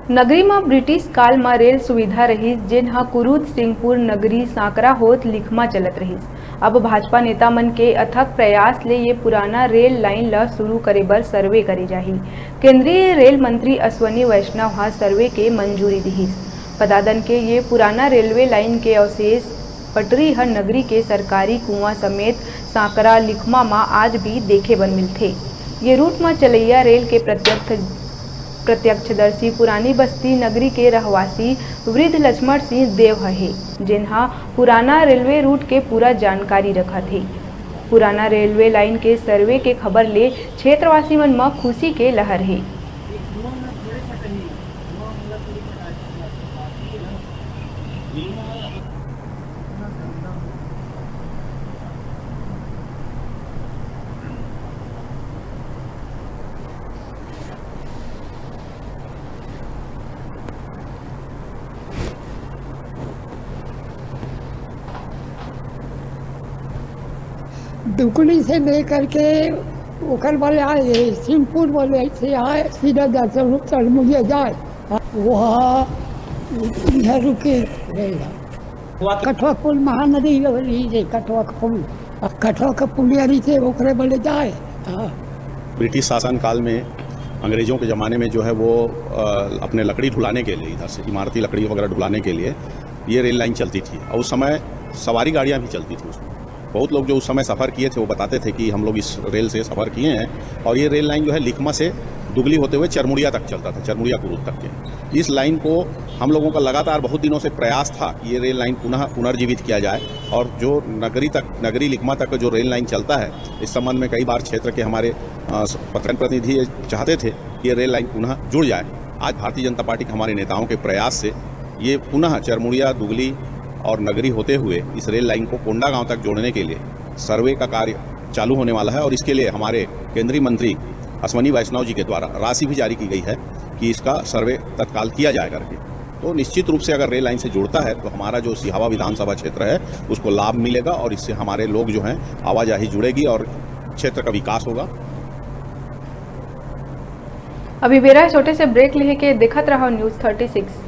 नगरी में ब्रिटिश काल में रेल सुविधा रही, जेन कुरूद सिंहपुर नगरी सांकरा होत लिखमा चलत रही। अब भाजपा नेता मन के अथक प्रयास ले ये पुराना रेल लाइन ला शुरू करे बर सर्वे करे जाही। केंद्रीय रेल मंत्री अश्वनी वैष्णव हा सर्वे के मंजूरी दिहिस। पदादन के ये पुराना रेलवे लाइन के अवशेष पटरी हर नगरी के सरकारी कुआं समेत सांकरा लिखमा में आज भी देखे बर मिलथे। ये रूट में चलैया रेल के प्रत्यक्षदर्शी पुरानी बस्ती नगरी के रहवासी वृद्ध लक्ष्मण सिंह देव है, जिन्हा पुराना रेलवे रूट के पूरा जानकारी रखा थे। पुराना रेलवे लाइन के सर्वे के खबर ले क्षेत्रवासी मन में खुशी के लहर है। दुकड़ी से लेकर के उखल वाले आए, सिंहपुर वाले से आए, सीधा दर्शन चरमुरिया जाए, वहाँ इधर रुके रहेगा। कठुआ पुल महानदी से कठुआ का पुलियारी से उखरे वाले जाए। ब्रिटिश शासन काल में अंग्रेज़ों के ज़माने में जो है वो अपने लकड़ी ढुलाने के लिए, इधर से इमारती लकड़ी वगैरह ढुलाने के लिए ये रेल लाइन चलती थी और उस समय सवारी गाड़ियाँ भी चलती थी। उसमें बहुत लोग जो उस समय सफ़र किए थे वो बताते थे कि हम लोग इस रेल से सफ़र किए हैं और ये रेल लाइन जो है लिखमा से दुगली होते हुए चरमुड़िया तक चलता था, चरमुड़िया कुरूद तक के। इस लाइन को हम लोगों का लगातार बहुत दिनों से प्रयास था कि ये रेल लाइन पुनर्जीवित किया जाए और जो नगरी लिखमा तक जो रेल लाइन चलता है, इस संबंध में कई बार क्षेत्र के हमारे प्रतिनिधि चाहते थे कि ये रेल लाइन पुनः जुड़ जाए। आज भारतीय जनता पार्टी के हमारे नेताओं के प्रयास से ये पुनः चरमुड़िया, दुगली और नगरी होते हुए इस रेल लाइन को कोंडा गांव तक जोड़ने के लिए सर्वे का कार्य चालू होने वाला है और इसके लिए हमारे केंद्रीय मंत्री अश्वनी वैष्णव जी के द्वारा राशि भी जारी की गई है कि इसका सर्वे तत्काल किया जाए करके। तो निश्चित रूप से अगर रेल लाइन से जुड़ता है तो हमारा जो सिहावा विधानसभा क्षेत्र है उसको लाभ मिलेगा और इससे हमारे लोग जो हैं आवाजाही जुड़ेगी और क्षेत्र का विकास होगा। अभी बेरा छोटे से ब्रेक लेके देखत रहो न्यूज़ 36।